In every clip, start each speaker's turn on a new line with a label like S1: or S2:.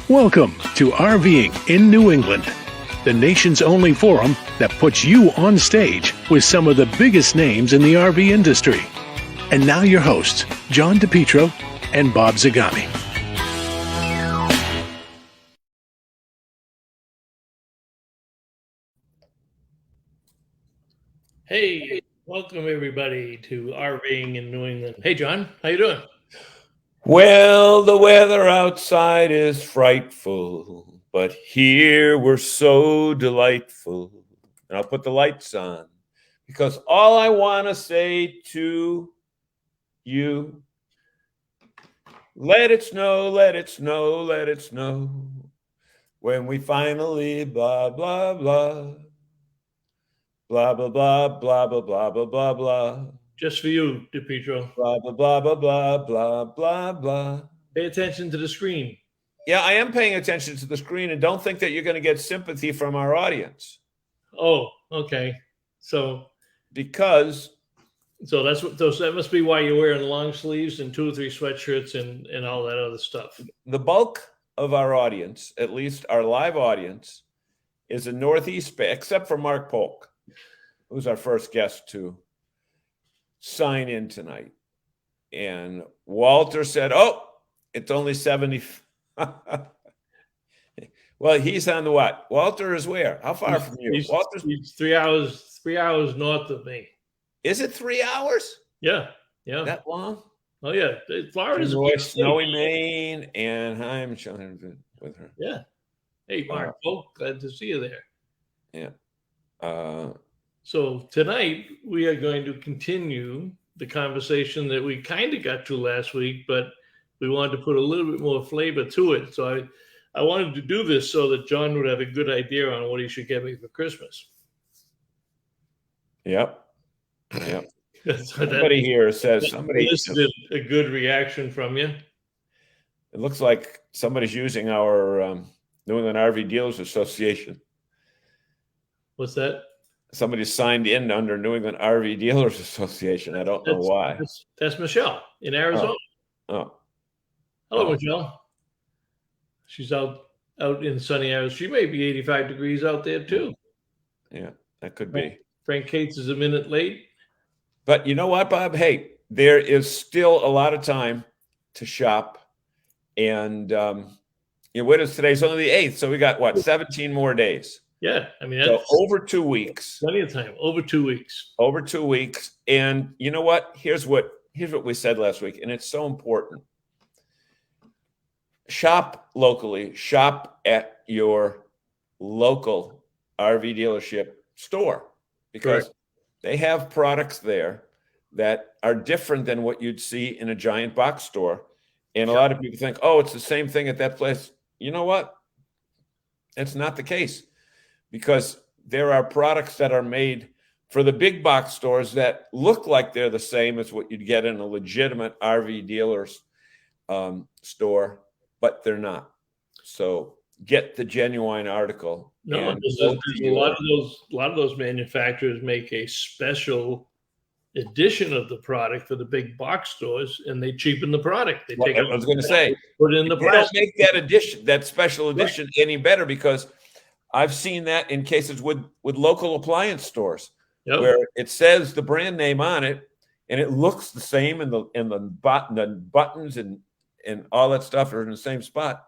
S1: Welcome to RVing in New England, the nation's only forum that puts you on stage with some of the biggest names in the RV industry. And now your hosts, John DePietro and Bob Zagami.
S2: Hey, welcome everybody to RVing in New England. Hey, John, how you doing?
S3: Well, the weather outside is frightful, but here we're so delightful. And I'll put the lights on because all I want to say to you, let it snow, let it snow, let it snow. When we finally blah, blah, blah. Blah, blah, blah, blah, blah, blah, blah, blah, blah.
S2: Just for you, DePietro.
S3: Blah, blah, blah, blah, blah, blah, blah, blah.
S2: Pay attention to the screen.
S3: Yeah, I am paying attention to the screen, and don't think that you're going to get sympathy from our audience.
S2: Oh, okay. So
S3: that
S2: must be why you're wearing long sleeves and 2 or 3 sweatshirts and all that other stuff.
S3: The bulk of our audience, at least our live audience, is in Northeast, except for Mark Polk, who's our first guest to sign in tonight. And Walter said, "Oh, it's only 70." Well, he's on the what? Walter is where? How far from you?
S2: He's 3 hours north of me.
S3: Is it 3 hours?
S2: Yeah.
S3: That long?
S2: Oh yeah, Florida's
S3: snowy Maine, and I'm showing with her.
S2: Yeah. Hey, Mark Polk, glad to see you there.
S3: Yeah.
S2: So tonight we are going to continue the conversation that we kind of got to last week, but we wanted to put a little bit more flavor to it. So I wanted to do this so that John would have a good idea on what he should get me for Christmas.
S3: Yep. Somebody here says somebody
S2: elicited a good reaction from you.
S3: It looks like somebody's using our New England RV Dealers Association.
S2: What's that?
S3: Somebody signed in under New England RV Dealers Association. I don't know why.
S2: That's Michelle in Arizona.
S3: Oh.
S2: Hello, Michelle. She's out in sunny Arizona. She may be 85 degrees out there too.
S3: Yeah, that could be.
S2: Frank Cates is a minute late.
S3: But you know what, Bob? Hey, there is still a lot of time to shop. And what is today? It's only the 8th. So we got, 17 more days.
S2: Yeah, I mean,
S3: that's over 2 weeks.
S2: Plenty of time. Over 2 weeks.
S3: Over 2 weeks. And you know what? Here's what we said last week, and it's so important. Shop locally. Shop at your local RV dealership store because they have products there that are different than what you'd see in a giant box store. And a lot of people think, oh, it's the same thing at that place. You know what? It's not the case. Because there are products that are made for the big box stores that look like they're the same as what you'd get in a legitimate RV dealer's store, but they're not. So get the genuine article.
S2: No, there's a lot of those manufacturers make a special edition of the product for the big box stores, and they cheapen the product.
S3: I was going to say,
S2: put it in the
S3: price. Don't make that special edition any better because I've seen that in cases with local appliance stores where it says the brand name on it and it looks the same and the buttons and all that stuff are in the same spot,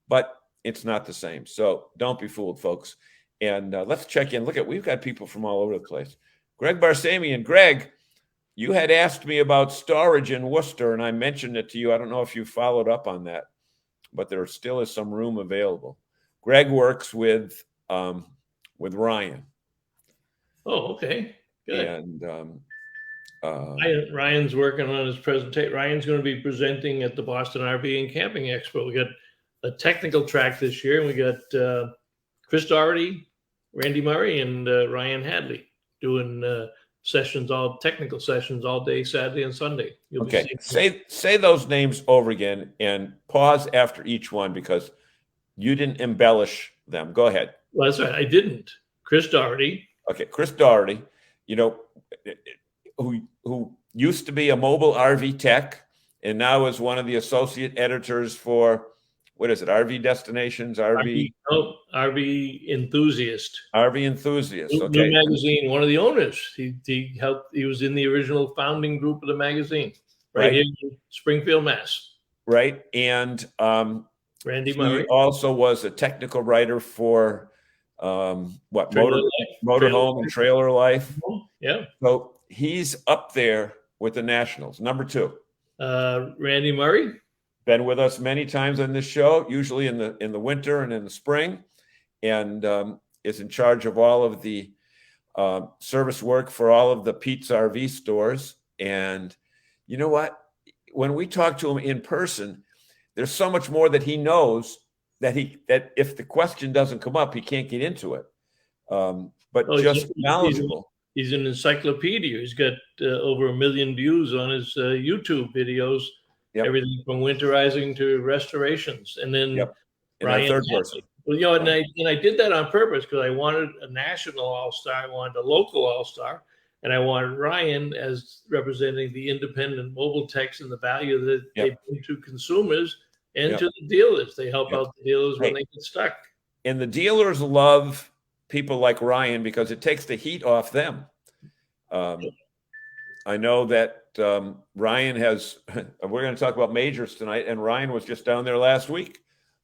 S3: but it's not the same. So don't be fooled, folks. And let's check in. We've got people from all over the place. Greg Barsamian. Greg, you had asked me about storage in Worcester and I mentioned it to you. I don't know if you followed up on that, but there still is some room available. Greg works with Ryan.
S2: Oh, okay. Good.
S3: And
S2: Ryan's working on his presentation. Ryan's going to be presenting at the Boston RV and Camping Expo. We got a technical track this year, and we got Chris Doherty, Randy Murray, and Ryan Hadley doing technical sessions all day, Saturday and Sunday.
S3: Okay. Say those names over again and pause after each one because you didn't embellish them. Go ahead.
S2: Well, that's right. I didn't. Chris Doherty.
S3: Okay, Chris Doherty, who used to be a mobile RV tech and now is one of the associate editors for what is it? RV Destinations, RV
S2: Enthusiast.
S3: RV Enthusiast. Okay.
S2: New magazine. One of the owners. He helped. He was in the original founding group of the magazine, right here in Springfield, Mass.
S3: Right, and
S2: Randy Murray.
S3: He also was a technical writer for Motorhome and Trailer Life.
S2: Yeah.
S3: So he's up there with the Nationals. Number 2.
S2: Randy Murray.
S3: Been with us many times on this show, usually in the winter and in the spring, and is in charge of all of the service work for all of the Pete's RV stores. And you know what? When we talk to him in person, there's so much more that he knows that if the question doesn't come up, he can't get into it. But just knowledgeable.
S2: He's an encyclopedia. He's got over 1 million views on his YouTube videos. Yep. Everything from winterizing to restorations, and then
S3: Ryan, third person.
S2: Well, and I did that on purpose because I wanted a national all-star, I wanted a local all-star, and I wanted Ryan as representing the independent mobile techs and the value that they bring to consumers and to the dealers. They help out the dealers when they get stuck.
S3: And the dealers love people like Ryan because it takes the heat off them. I know that Ryan has, we're going to talk about majors tonight, and Ryan was just down there last week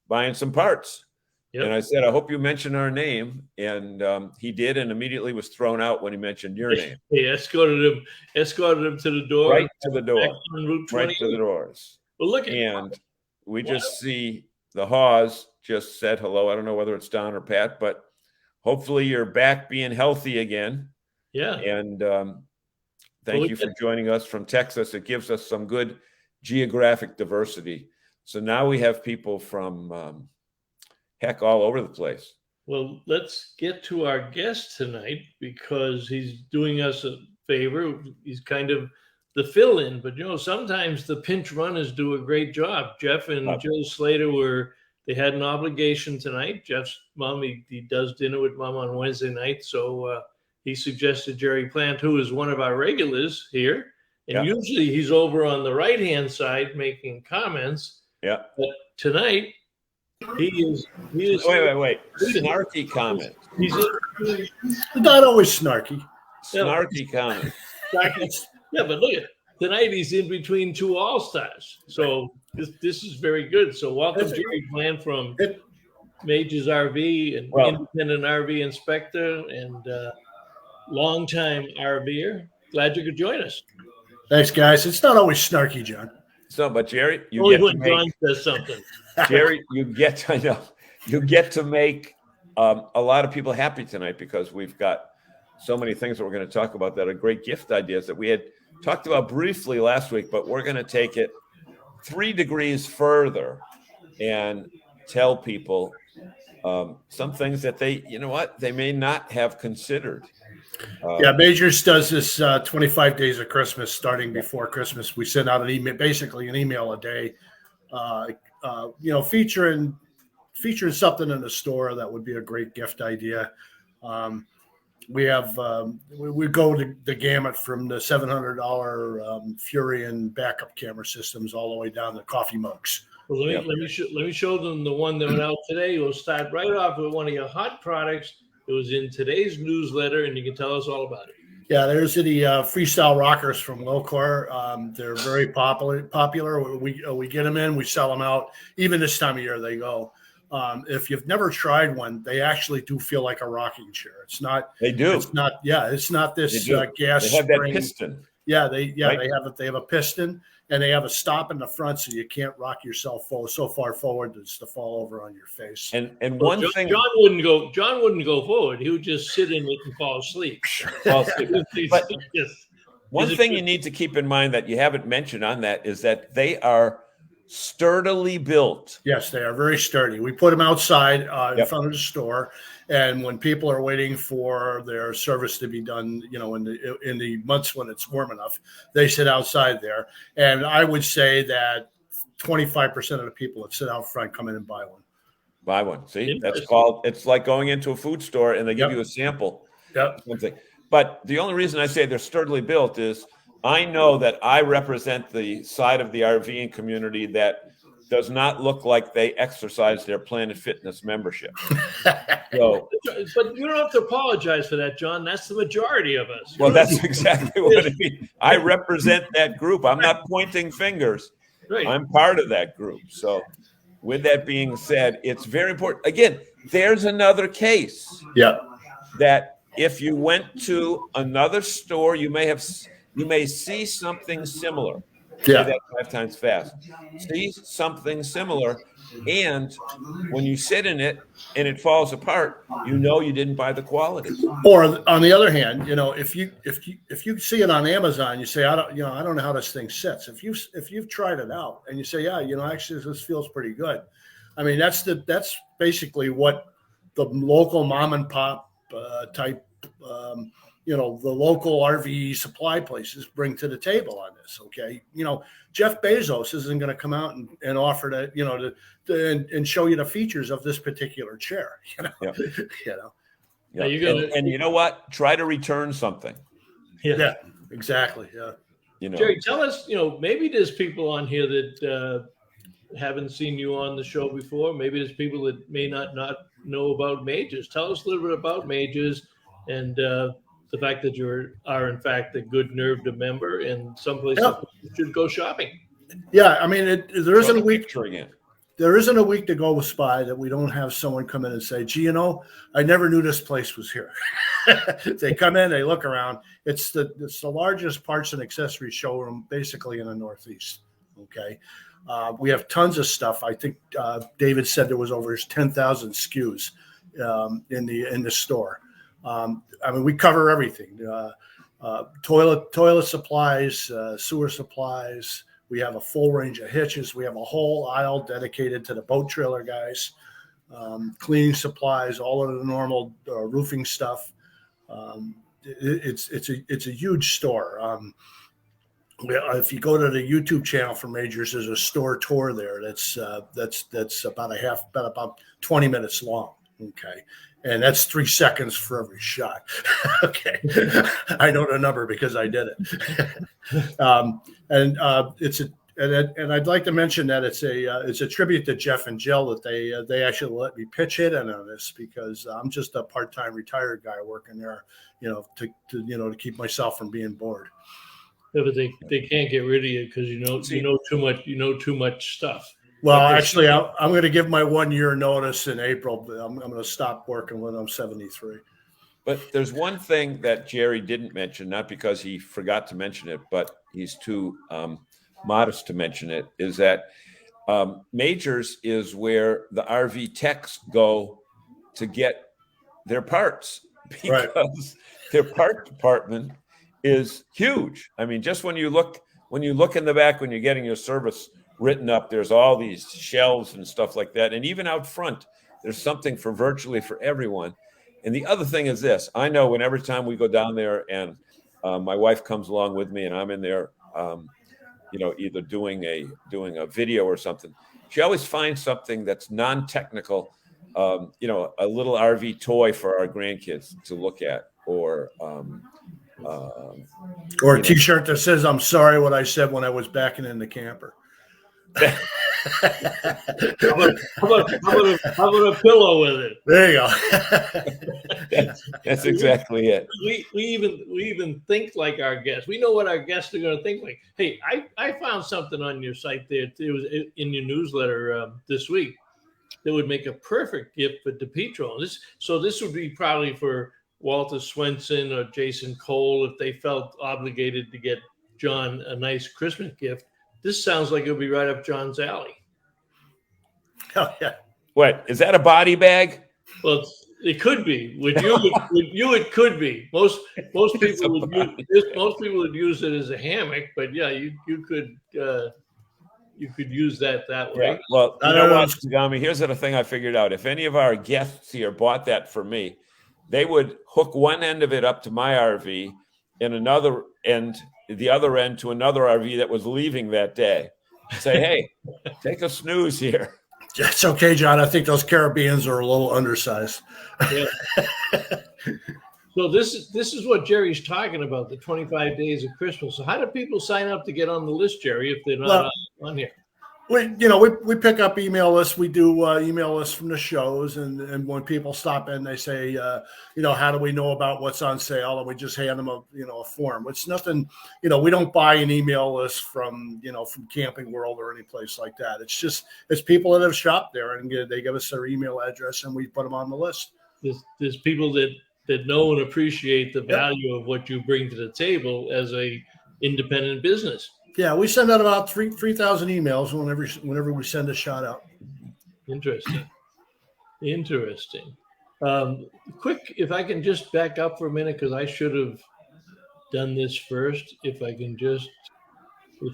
S3: buying some parts. Yep. And I said, I hope you mention our name. And he did, and immediately was thrown out when he mentioned your name.
S2: He escorted him to the door.
S3: Right to the door.
S2: On Route 20.
S3: Right to the doors.
S2: Well, look at
S3: And we just see the Haws just said hello. I don't know whether it's Don or Pat, but hopefully you're back being healthy again.
S2: Yeah.
S3: And thank you for joining us from Texas. It gives us some good geographic diversity. So now we have people from all over the place.
S2: Well, let's get to our guest tonight because he's doing us a favor. He's kind of the fill-in, but sometimes the pinch runners do a great job. Jeff and Jill Slater they had an obligation tonight. Jeff's mom, he does dinner with mom on Wednesday night, so he suggested Jerry Plante, who is one of our regulars here. And usually he's over on the right-hand side making comments.
S3: Yeah.
S2: But tonight, he is.
S3: Wait. Snarky comment.
S2: He's
S4: not always snarky.
S3: Snarky comment.
S2: Yeah, but look at tonight. He's in between 2 all-stars. So this is very good. So welcome, Jerry Plante from Majors RV and independent RV inspector and longtime RVer. Glad you could join us.
S4: Thanks, guys. It's not always snarky, John.
S3: So, but Jerry,
S2: only when John says something.
S3: Jerry, you get to make a lot of people happy tonight because we've got so many things that we're going to talk about that are great gift ideas that we had talked about briefly last week, but we're going to take it 3 degrees further and tell people some things that they may not have considered.
S4: Majors does this 25 days of Christmas starting before Christmas. We send out an email a day, featuring something in the store that would be a great gift idea. We have we go to the gamut from the $700 Furion backup camera systems all the way down to coffee mugs.
S2: Well, let me show them the one that went out today. We'll start right off with one of your hot products. It was in today's newsletter, and you can tell us all about it.
S4: Yeah, there's the Freestyle Rockers from Lowcourt. They're very popular. We get them in, we sell them out. Even this time of year, they go. If you've never tried one, they actually do feel like a rocking chair. It's not.
S3: They do.
S4: It's not. Yeah, it's not this gas.
S3: They have
S4: spring.
S3: That piston.
S4: Yeah, they have a piston, and they have a stop in the front, so you can't rock yourself so far forward as to fall over on your face.
S3: And one thing,
S2: John wouldn't go forward. He would just sit in it and fall asleep.
S3: But one thing you need to keep in mind that you haven't mentioned on that is that they are sturdily built.
S4: Yes, they are very sturdy. We put them outside in front of the store, and when people are waiting for their service to be done, in the months when it's warm enough, they sit outside there. And I would say that 25% of the people that sit out front come in and buy one.
S3: Buy one. See, that's called. It's like going into a food store and they give you a sample.
S4: Yep.
S3: But the only reason I say they're sturdily built is I know that I represent the side of the RVing community that does not look like they exercise their Planet Fitness membership. So,
S2: but you don't have to apologize for that, John. That's the majority of us.
S3: Well, that's exactly what I mean. I represent that group. I'm not pointing fingers.
S2: Right.
S3: I'm part of that group. So with that being said, it's very important. Again, there's another case.
S4: Yeah.
S3: That if you went to another store, you may see something similar.
S4: Yeah.
S3: Say that 5 times fast. See something similar, and when you sit in it and it falls apart, you know you didn't buy the quality.
S4: Or on the other hand, if you see it on Amazon, you say, I don't know how this thing sits. If you've tried it out and you say, yeah, actually this feels pretty good. I mean, that's basically what the local mom and pop type, the local RV supply places bring to the table on this. Okay. Jeff Bezos isn't going to come out and offer to, and show you the features of this particular chair,
S3: Yeah.
S2: Yeah,
S3: and you know what? Try to return something.
S4: Yeah, exactly. Yeah.
S2: Jerry, tell us, maybe there's people on here that haven't seen you on the show before. Maybe there's people that may not know about majors. Tell us a little bit about majors and the fact that you are in fact a good NERVDA member, and someplace you should go shopping.
S4: Yeah, I mean, there isn't a week.
S3: Again.
S4: There isn't a week to go by that we don't have someone come in and say, gee, I never knew this place was here. They come in, they look around. It's the largest parts and accessories showroom basically in the Northeast. Okay. We have tons of stuff. I think David said there was over 10,000 SKUs in the store. I mean, we cover everything. Toilet supplies, sewer supplies. We have a full range of hitches. We have a whole aisle dedicated to the boat trailer guys, cleaning supplies, all of the normal roofing stuff. It's a huge store. If you go to the YouTube channel for Majors, there's a store tour there. That's about 20 minutes long. Okay. And that's 3 seconds for every shot. Okay. I know the number because I did it. And I'd like to mention that it's a tribute to Jeff and Jill that they actually let me pitch hit in on this, because I'm just a part-time retired guy working there, to keep myself from being bored.
S2: Yeah, but they can't get rid of you because you know too much stuff.
S4: Well, actually, I'm going to give my 1 year notice in April. But I'm going to stop working when I'm 73.
S3: But there's one thing that Jerry didn't mention, not because he forgot to mention it, but he's too modest to mention it, is that Majors is where the RV techs go to get their parts, because their part department is huge. I mean, just when you look in the back when you're getting your service written up, there's all these shelves and stuff like that. And even out front, there's something for virtually for everyone. And the other thing is this: I know when every time we go down there and my wife comes along with me and I'm in there, either doing a video or something, she always finds something that's non-technical, a little RV toy for our grandkids to look at, or a
S4: T-shirt that says, "I'm sorry what I said when I was backing in the camper."
S2: How about a pillow with it?
S4: There you
S3: go. That's exactly it.
S2: We even think like our guests. We know what our guests are going to think like. Hey, I found something on your site there. It was in your newsletter this week that would make a perfect gift for DePietro. This would be probably for Walter Swenson or Jason Cole if they felt obligated to get John a nice Christmas gift. This sounds like it would be right up John's alley.
S4: Oh, yeah.
S3: What, is that a body bag?
S2: Well, it could be. With you, it could be. Most people would use it as a hammock, but yeah, you could use that way.
S3: Yeah. Well, you know what, Gami, here's the thing I figured out. If any of our guests here bought that for me, they would hook one end of it up to my RV and the other end to another RV that was leaving that day. Say, hey, take a snooze here.
S4: It's okay, John. I think those Caribbeans are a little undersized.
S2: Yeah. So this is what Jerry's talking about, the 25 days of Christmas. So how do people sign up to get on the list, Jerry, if they're not on here?
S4: We pick up email lists. We do email lists from the shows, and when people stop in, they say, how do we know about what's on sale? And we just hand them a form. It's nothing, we don't buy an email list from Camping World or any place like that. It's people that have shopped there, and they give us their email address, and we put them on the list.
S2: There's people that know and appreciate the value of what you bring to the table as a independent business.
S4: Yeah, we send out about 3,000 emails whenever we send a shout out.
S2: Interesting. Quick, if I can just back up for a minute, because I should have done this first. If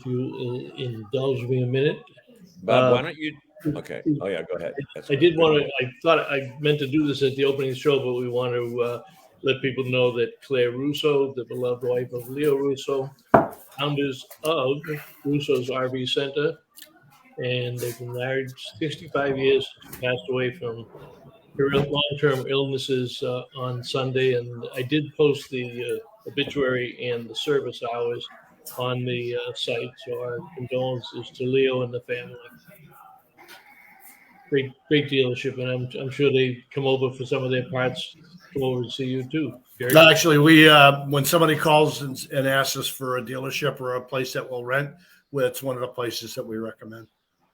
S2: you indulge me a minute.
S3: Bob, why don't you? Okay. Oh yeah, go ahead.
S2: I thought I meant to do this at the opening show, but we want to let people know that Claire Russo, the beloved wife of Leo Russo, founders of Russo's RV Center, and they've been married 65 years. She passed away from her long-term illnesses on Sunday, and I did post the obituary and the service hours on the site, so our condolences to Leo and the family. Great dealership, and I'm sure they come over for some of their parts. Come over to see you too, Jerry.
S4: Actually, we when somebody calls and asks us for a dealership or a place that will rent, it's one of the places that we recommend.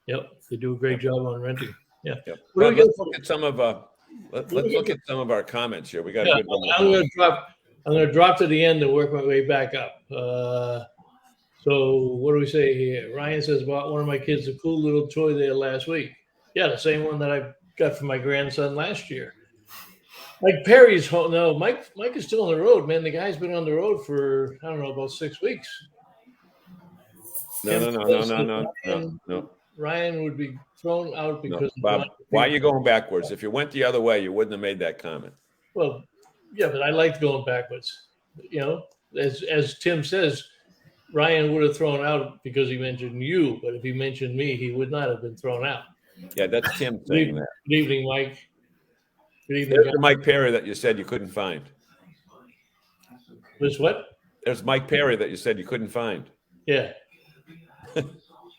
S2: Yep, they do a great job on renting. Yeah.
S3: Yep. Well, let's look at some of let's look at some of our comments here. We got a good one.
S2: I'm going to drop to the end and work my way back up. So what do we say here? Ryan says, bought one of my kids a cool little toy there last week. Yeah, the same one that I got for my grandson last year. Mike Perry's home. No, Mike is still on the road, man. The guy's been on the road for, I don't know, about 6 weeks.
S3: No.
S2: Ryan would be thrown out because
S3: Bob, why are you going backwards? If you went the other way, you wouldn't have made that comment.
S2: Well, yeah, but I liked going backwards. As Tim says, Ryan would have thrown out because he mentioned you, but if he mentioned me, he would not have been thrown out.
S3: Yeah, that's Tim saying that.
S2: Good evening, Mike. Good evening.
S3: There's the Mike Perry that you said you couldn't find.
S2: There's what?
S3: There's Mike Perry that you said you couldn't find.
S2: Yeah.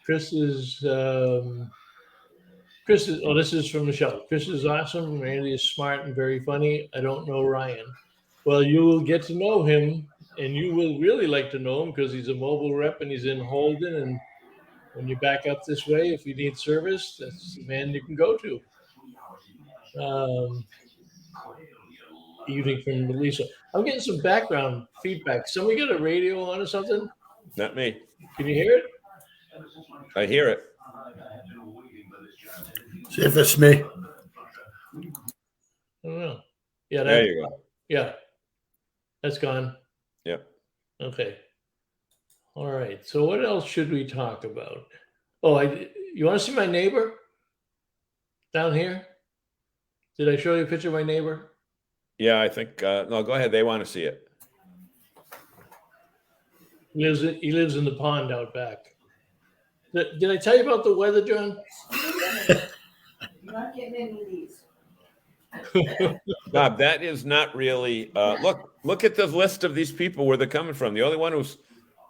S2: Chris is. This is from Michelle. Chris is awesome. Randy is smart and very funny. I don't know Ryan. Well, you will get to know him, and you will really like to know him because he's a mobile rep and he's in Holden. And when you back up this way, if you need service, that's the man you can go to. Evening from Lisa. I'm getting some background feedback. Somebody got a radio on or something?
S3: Not me.
S2: Can you hear it?
S3: I hear it.
S4: See if it's me.
S2: I don't know. Yeah,
S3: there you go.
S2: Yeah, that's gone.
S3: Yep.
S2: Okay. All right. So what else should we talk about? Oh, you want to see my neighbor down here? Did I show you a picture of my neighbor?
S3: Yeah, I think. No, go ahead. They want to see it.
S2: He lives in the pond out back. Did I tell you about the weather, John?
S5: You're not getting any of these.
S3: Bob, that is not really. Look at the list of these people where they're coming from. The only one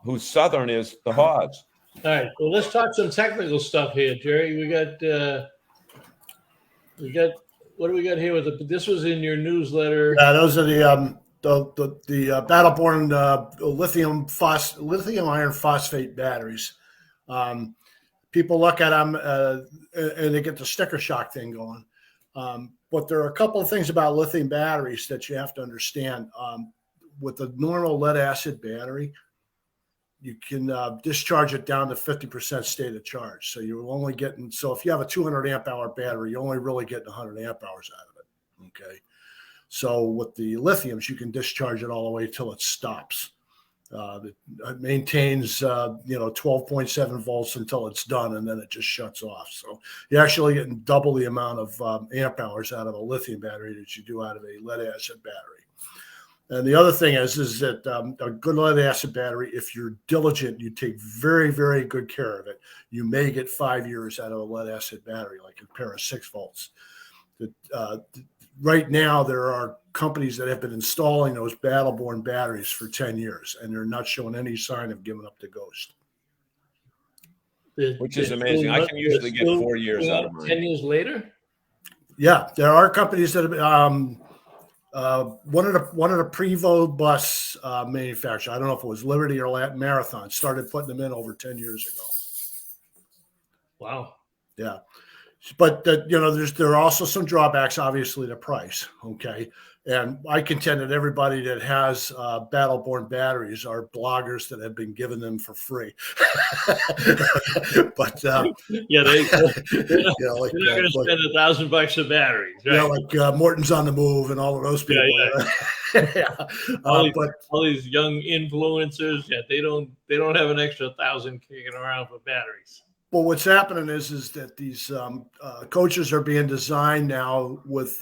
S3: who's southern is the Hawes.
S2: All right. Well, let's talk some technical stuff here, Jerry. We got. What do we got here? This was in your newsletter.
S4: Yeah, those are the Battleborn lithium iron phosphate batteries. People look at them and they get the sticker shock thing going. But there are a couple of things about lithium batteries that you have to understand. With a normal lead acid battery, you can discharge it down to 50% state of charge. So you're only getting, so if you have a 200 amp hour battery, you're only really getting 100 amp hours out of it. Okay. So with the lithiums, you can discharge it all the way till it stops. It maintains, 12.7 volts until it's done, and then it just shuts off. So you're actually getting double the amount of amp hours out of a lithium battery that you do out of a lead acid battery. And the other thing is that a good lead acid battery, if you're diligent, you take very, very good care of it, you may get 5 years out of a lead acid battery, like a pair of 6 volts. Right now, there are companies that have been installing those Battleborn batteries for 10 years, and they're not showing any sign of giving up the ghost.
S3: which is amazing. I can usually get 4 years out of mine.
S2: 10 years later?
S4: Yeah, there are companies that have, one of the Prevost bus manufacturers, I don't know if it was Liberty or Marathon, started putting them in over 10 years ago.
S2: Wow.
S4: Yeah. But there are also some drawbacks, obviously, to price. Okay. And I contend that everybody that has Battle-Born batteries are bloggers that have been given them for free. But
S2: yeah, they're not going to spend $1,000 a batteries. Right?
S4: Yeah, like Morton's on the Move and all of those people.
S2: Yeah. All these young influencers, they don't have an extra 1,000 kicking around for batteries.
S4: Well, what's happening is that these coaches are being designed now with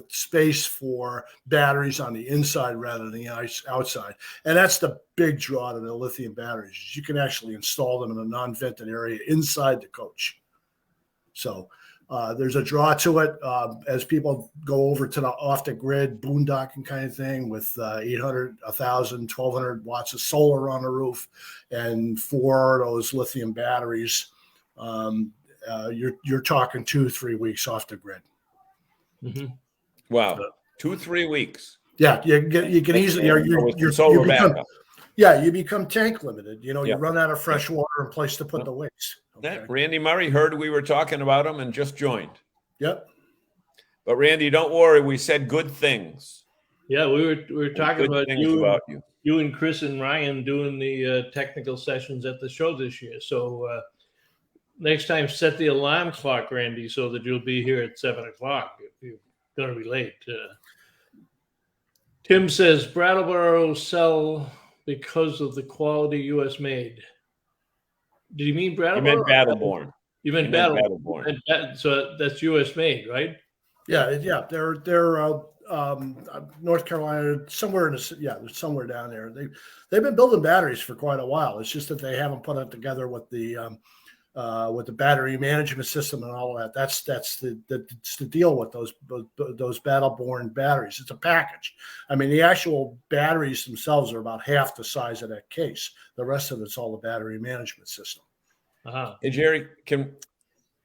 S4: space for batteries on the inside rather than the outside, and that's the big draw to the lithium batteries. You can actually install them in a non-vented area inside the coach. So there's a draw to it as people go over to the off-the-grid boondocking kind of thing with 800, 1,000, 1,200 watts of solar on the roof and 4 of those lithium batteries. You're talking 2-3 weeks off the grid.
S3: Mm-hmm. Wow, 2-3 weeks.
S4: Yeah, you can easily you become tank limited. You run out of fresh water and place to put the weights. Okay.
S3: Randy Murray heard we were talking about him and just joined.
S4: Yep.
S3: But Randy, don't worry. We said good things.
S2: Yeah, we were talking about you and Chris and Ryan doing the technical sessions at the show this year. So next time, set the alarm clock, Randy, so that you'll be here at 7:00 if you're going to be late. Tim says Brattleboro sell because of the quality U.S. made. Did you mean Brattleboro?
S3: You meant Battle-Born.
S2: You meant Battle-Born. So that's U.S. made, right?
S4: Yeah. They're North Carolina, somewhere somewhere down there. They've been building batteries for quite a while. It's just that they haven't put it together with the battery management system and all of that. That's the deal with those Battle-Born batteries. It's a package. I mean, the actual batteries themselves are about half the size of that case. The rest of it's all the battery management system.
S3: Hey, Jerry,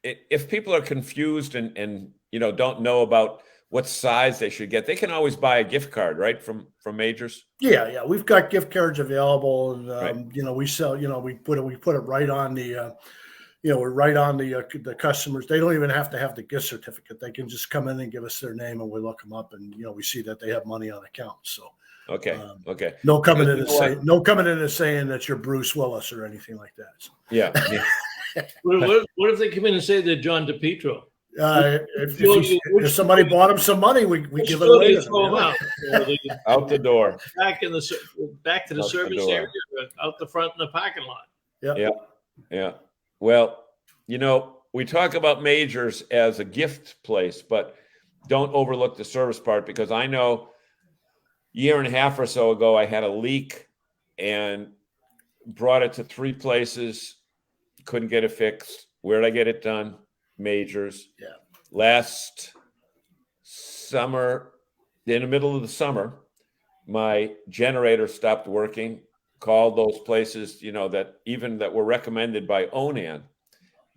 S3: if people are confused and don't know about what size they should get, they can always buy a gift card, right, from Majors.
S4: Yeah, we've got gift cards available, and
S3: right.
S4: We sell. We put it right on the. We're right on the customers. They don't even have to have the gift certificate. They can just come in and give us their name, and we look them up, and we see that they have money on account. So
S3: okay.
S4: No coming in and saying that you're Bruce Willis or anything like that. So.
S3: Yeah.
S2: What if they come in and say they're John DePietro?
S4: If somebody bought them some money, we give it away.
S2: Throw them
S3: out the door.
S2: Back to the service area, out the front in the parking lot.
S3: Yeah. Well, we talk about Majors as a gift place, but don't overlook the service part, because I know a year and a half or so ago, I had a leak and brought it to 3 places, couldn't get it fixed. Where'd I get it done? Majors.
S4: Yeah.
S3: Last summer, in the middle of the summer, my generator stopped working. Called those places, that were recommended by Onan.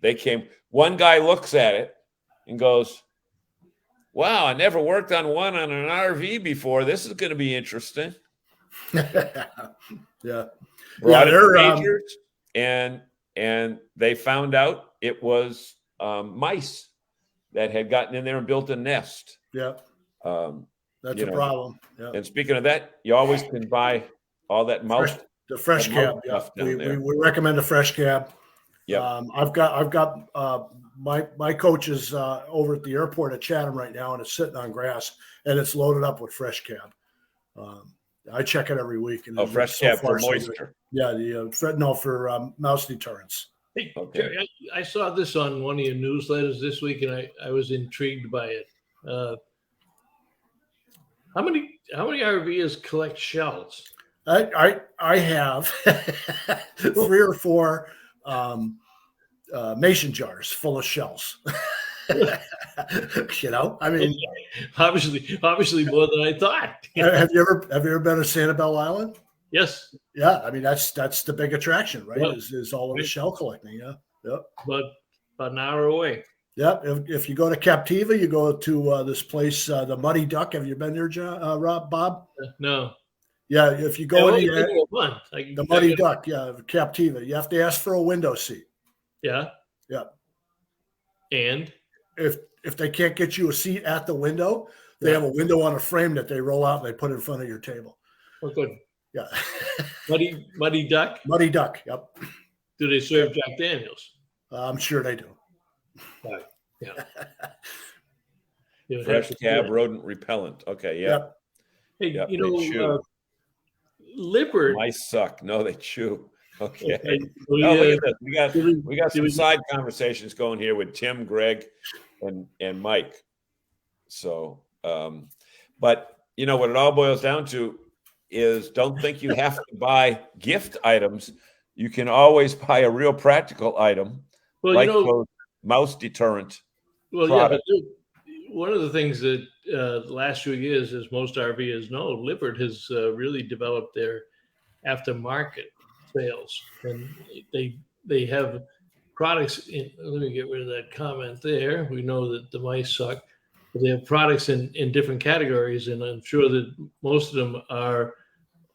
S3: They came. One guy looks at it and goes, "Wow, I never worked on one on an RV before. This is going to be interesting."
S4: Yeah.
S3: Brought it to Majors, and they found out it was mice that had gotten in there and built a nest.
S4: Yeah. That's a problem. Yeah.
S3: And speaking of that, you always can buy all that mouse.
S4: The fresh cab. Yeah. We recommend a fresh cab.
S3: Yeah.
S4: I've got my coach is over at the airport at Chatham right now, and it's sitting on grass, and it's loaded up with fresh cab. I check it every week. And
S3: fresh cab for moisture.
S4: Yeah, for mouse deterrents.
S2: Hey, okay. Jerry, I saw this on one of your newsletters this week, and I was intrigued by it. How many RVers collect shells?
S4: I have 3 or 4 mason jars full of shells. I mean,
S2: obviously more than I thought.
S4: Have you ever been to Sanibel Island?
S2: Yes.
S4: Yeah, I mean that's the big attraction, right?
S2: Yep.
S4: Is all of the shell collecting. Yeah. Yep.
S2: But about an hour away.
S4: Yep. If you go to Captiva, you go to this place, the Muddy Duck. Have you been there, Bob?
S2: No.
S4: Yeah. If you go in the Muddy Duck, yeah, Captiva, you have to ask for a window seat.
S2: Yeah.
S4: Yeah.
S2: And
S4: if they can't get you a seat at the window, they have a window on a frame that they roll out and they put in front of your table.
S2: Oh, good.
S4: Yeah.
S2: Muddy Duck?
S4: Muddy Duck, yep.
S2: Do they serve Jack Daniels?
S4: I'm sure they do.
S2: Right. Yeah.
S3: Fresh cab rodent repellent. Okay, yeah.
S4: Yep.
S2: Hey,
S3: yep,
S2: Lippert.
S3: Mice suck. No, they chew. Okay.
S2: Look
S3: at this. We got some side conversations going here with Tim, Greg, and Mike. So, but what it all boils down to is don't think you have to buy gift items. You can always buy a real practical item, those mouse deterrent.
S2: Well, product. Yeah, but one of the things that the last few years, as most RVers know, Lippert has really developed their aftermarket sales, and they have products in. Let me get rid of that comment there. We know that the mice suck, but they have products in different categories, and I'm sure that most of them are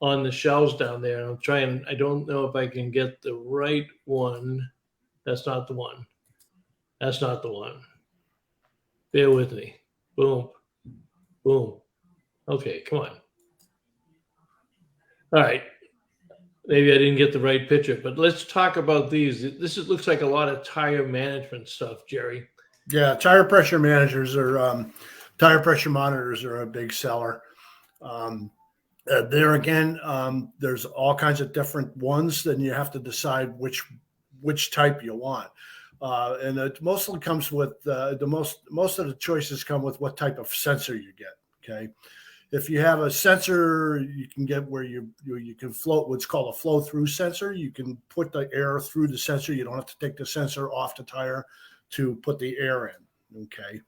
S2: on the shelves down there. And I don't know if I can get the right one. That's not the one. That's not the one. Bear with me. Boom. Boom. Okay, come on. All right. Maybe I didn't get the right picture, but let's talk about these. Looks like a lot of tire management stuff, Jerry.
S4: Yeah, tire pressure monitors are a big seller. There again, there's all kinds of different ones. Then you have to decide which type you want. And it mostly comes with most of the choices come with what type of sensor you get. Okay, if you have a sensor, you can get where you can float what's called a flow through sensor. You can put the air through the sensor. You don't have to take the sensor off the tire to put the air in. Okay,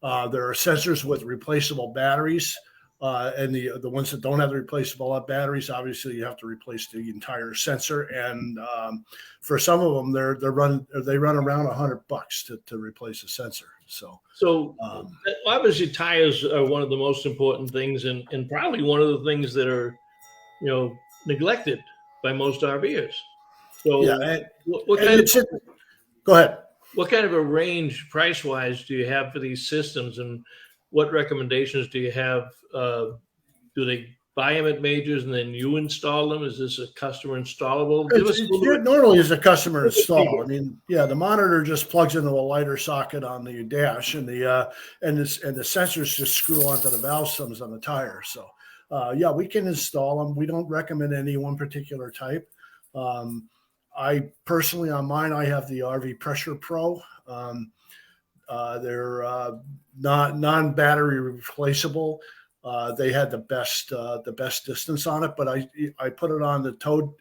S4: there are sensors with replaceable batteries. And the ones that don't have the replaceable batteries, obviously you have to replace the entire sensor. And for some of them, they run around $100 to replace a sensor. So
S2: obviously tires are one of the most important things, and probably one of the things that are neglected by most RVers. So
S4: go ahead.
S2: What kind of a range price wise do you have for these systems, and what recommendations do you have? Do they buy them at majors and then you install them? Is this a customer installable?
S4: It normally is a customer install. I mean, yeah, the monitor just plugs into a lighter socket on the dash, and the sensors just screw onto the valve stems on the tire. So, yeah, we can install them. We don't recommend any one particular type. I personally, on mine, I have the RV Pressure Pro. They're non-battery replaceable. They had the best distance on it, but I put it on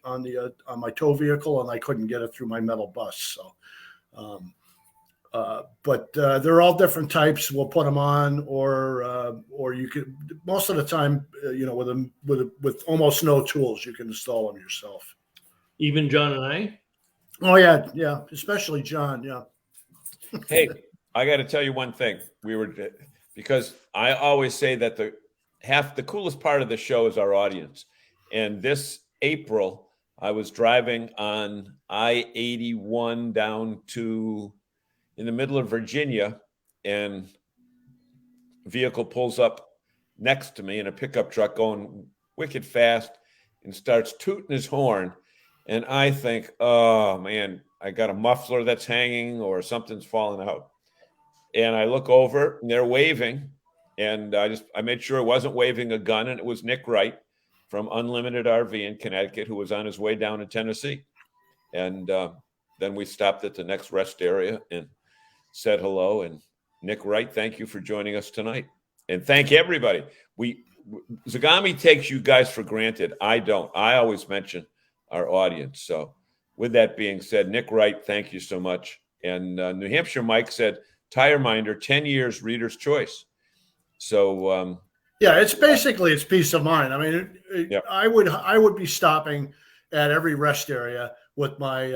S4: on my tow vehicle, and I couldn't get it through my metal bus. So, but they're all different types. We'll put them on, or you could. Most of the time, with almost no tools, you can install them yourself.
S2: Even John and I.
S4: Oh yeah, especially John. Yeah.
S3: Hey, I got to tell you one thing. Because I always say that the coolest part of the show is our audience. And this April, I was driving on I-81 down to in the middle of Virginia, and a vehicle pulls up next to me in a pickup truck going wicked fast and starts tooting his horn. And I think, oh man, I got a muffler that's hanging or something's falling out. And I look over and they're waving, and I made sure it wasn't waving a gun, and it was Nick Wright from Unlimited RV in Connecticut, who was on his way down to Tennessee. And then we stopped at the next rest area and said hello. And Nick Wright, thank you for joining us tonight. And thank everybody. Zagami takes you guys for granted. I don't. I always mention our audience. So with that being said, Nick Wright, thank you so much. And New Hampshire Mike said, Tire Minder, 10 years, Reader's Choice. So,
S4: Yeah, it's basically it's peace of mind. I mean, I would be stopping at every rest area with my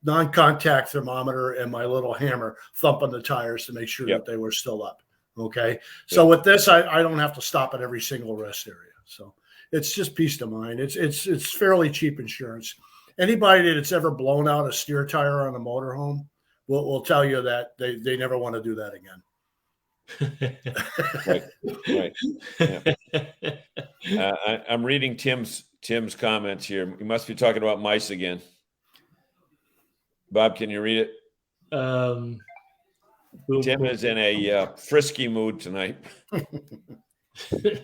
S4: non-contact thermometer and my little hammer thumping the tires to make sure that they were still up. Okay, so with this, I don't have to stop at every single rest area. So it's just peace of mind. It's fairly cheap insurance. Anybody that's ever blown out a steer tire on a motorhome will tell you that they never want to do that again.
S3: Right. Yeah. I'm reading Tim's comments here. You must be talking about mice again. Bob, can you read it? Tim is in a frisky mood tonight.
S2: That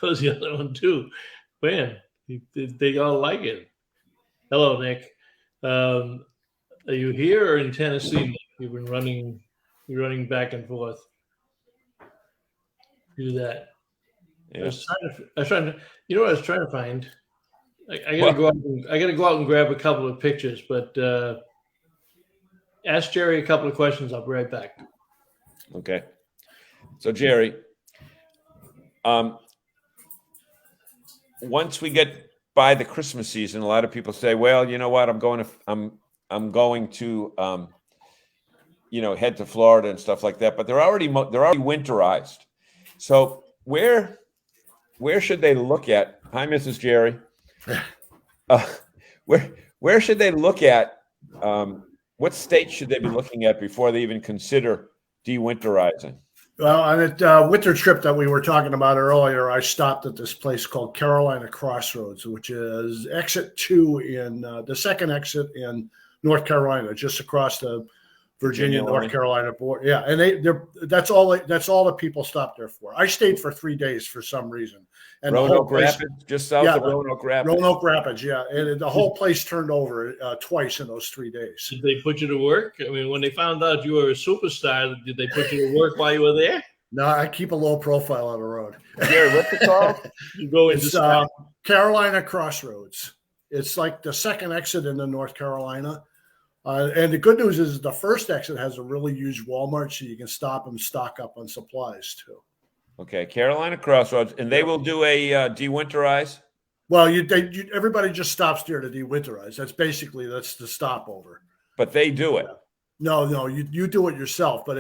S2: was the other one too. Man, they all like it. Hello, Nick. Are you here or in Tennessee, Nick? You've been running back and forth. Do that. Yeah. I was trying to. You know what I was trying to find? I gotta go out and grab a couple of pictures, but ask Jerry a couple of questions. I'll be right back.
S3: Okay. So Jerry, once we get by the Christmas season, a lot of people say, "Well, you know what? I'm going to head to Florida and stuff like that." But they're already winterized. So where should they look at? Hi, Mrs. Jerry. Where should they look at? What state should they be looking at before they even consider dewinterizing?
S4: Well, on that winter trip that we were talking about earlier, I stopped at this place called Carolina Crossroads, which is exit 2 in the second exit in North Carolina, just across the Virginia North Carolina border. Yeah, and that's all the people stopped there for. I stayed for 3 days for some reason. And
S3: Roanoke Rapids, just south of Roanoke Rapids.
S4: Roanoke Rapids, yeah, and the whole place turned over twice in those 3 days.
S2: Did they put you to work? I mean, when they found out you were a superstar, did they put you to work while you were there?
S4: No, I keep a low profile on the road.
S3: Jerry, what's it called?
S2: You go into
S4: Carolina Crossroads. It's like the second exit into North Carolina. And the good news is the first exit has a really huge Walmart, so you can stop and stock up on supplies too.
S3: Okay, Carolina Crossroads, and they will do a dewinterize?
S4: Well, everybody just stops there to dewinterize. That's the stopover.
S3: But they do it.
S4: No, you do it yourself. But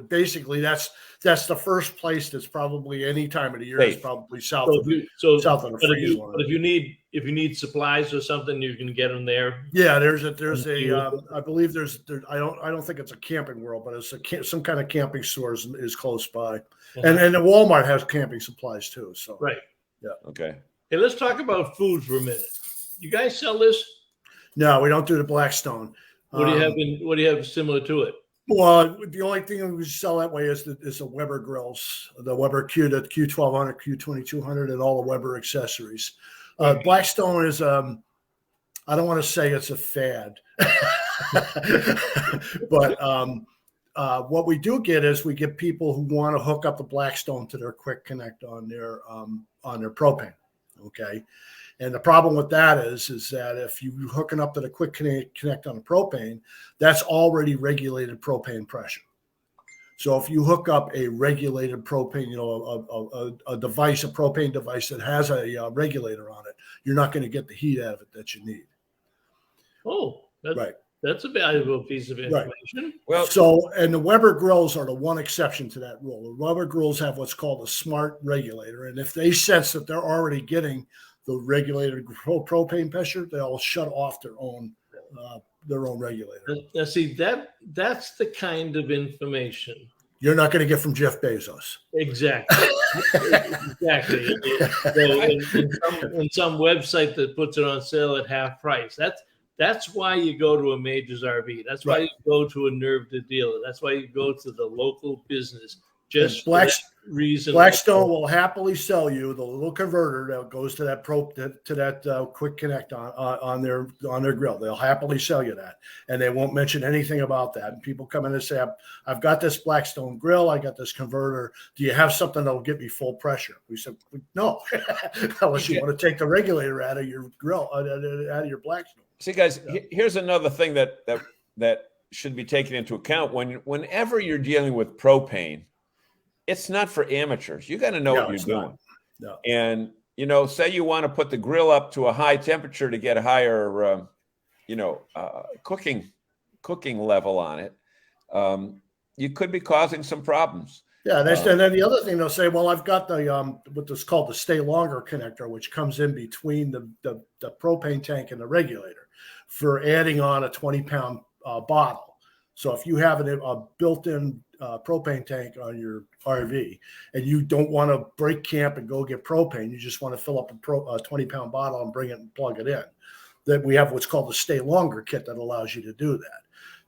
S4: basically that's the first place that's probably any time of the year is probably south of the freeze line.
S2: But if you need supplies or something, you can get them there.
S4: Yeah, there's I believe I don't think it's a Camping World, but it's some kind of camping store is close by, and the Walmart has camping supplies too. So
S2: right,
S4: yeah,
S3: okay.
S2: Hey, let's talk about food for a minute. You guys sell this?
S4: No, we don't do the Blackstone.
S2: What do you have similar to it?
S4: Well, the only thing we sell that way is the Weber grills, the Weber Q1200, Q2200, and all the Weber accessories. Blackstone is I don't want to say it's a fad, but what we do get is we get people who want to hook up the Blackstone to their Quick Connect on their propane. Okay. And the problem with that is that if you're hooking up to the Quick Connect on the propane, that's already regulated propane pressure. So if you hook up a regulated propane, a propane device that has a regulator on it, you're not going to get the heat out of it that you need.
S2: Oh,
S4: right.
S2: That's a valuable piece of information.
S4: Right. Well, and the Weber grills are the one exception to that rule. The Weber grills have what's called a smart regulator, and if they sense that they're already getting the regulated propane pressure, they'll shut off their own regulator.
S2: Now, see, that's the kind of information
S4: you're not going to get from Jeff Bezos.
S2: Exactly. Exactly. So in some website that puts it on sale at half price. That's why you go to a Majors RV. That's why you go to a Nerve to Dealer. That's why you go to the local business. Just for that reason.
S4: Blackstone will happily sell you the little converter that goes to that Quick Connect on their grill. They'll happily sell you that, and they won't mention anything about that. And people come in and say, "I've got this Blackstone grill. I got this converter. Do you have something that'll get me full pressure?" We said, "No, unless you want to take the regulator out of your grill, out of your Blackstone."
S3: See, guys, here's another thing that should be taken into account whenever you're dealing with propane. it's not for amateurs. You got to know what you're doing.
S4: No.
S3: And, say you want to put the grill up to a high temperature to get a higher, cooking level on it. You could be causing some problems.
S4: Yeah, and then the other thing they'll say, well, I've got the what's called the stay longer connector, which comes in between the propane tank and the regulator for adding on a 20-pound bottle. So if you have a built-in propane tank on your RV and you don't want to break camp and go get propane, you just want to fill up a 20-pound bottle and bring it and plug it in, that we have what's called the stay longer kit that allows you to do that.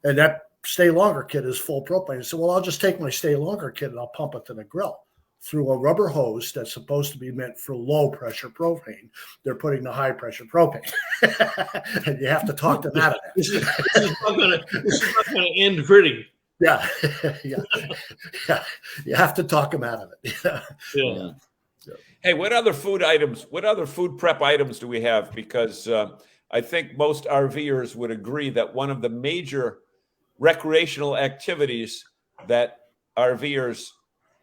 S4: And that stay longer kit is full propane. So, well, I'll just take my stay longer kit and I'll pump it to the grill through a rubber hose that's supposed to be meant for low pressure propane. They're putting the high pressure propane. And you have to talk them out of that.
S2: This is not going to end pretty.
S4: Yeah. You have to talk them out of it.
S2: Yeah.
S3: Hey, what other food prep items do we have? Because I think most RVers would agree that one of the major recreational activities that RVers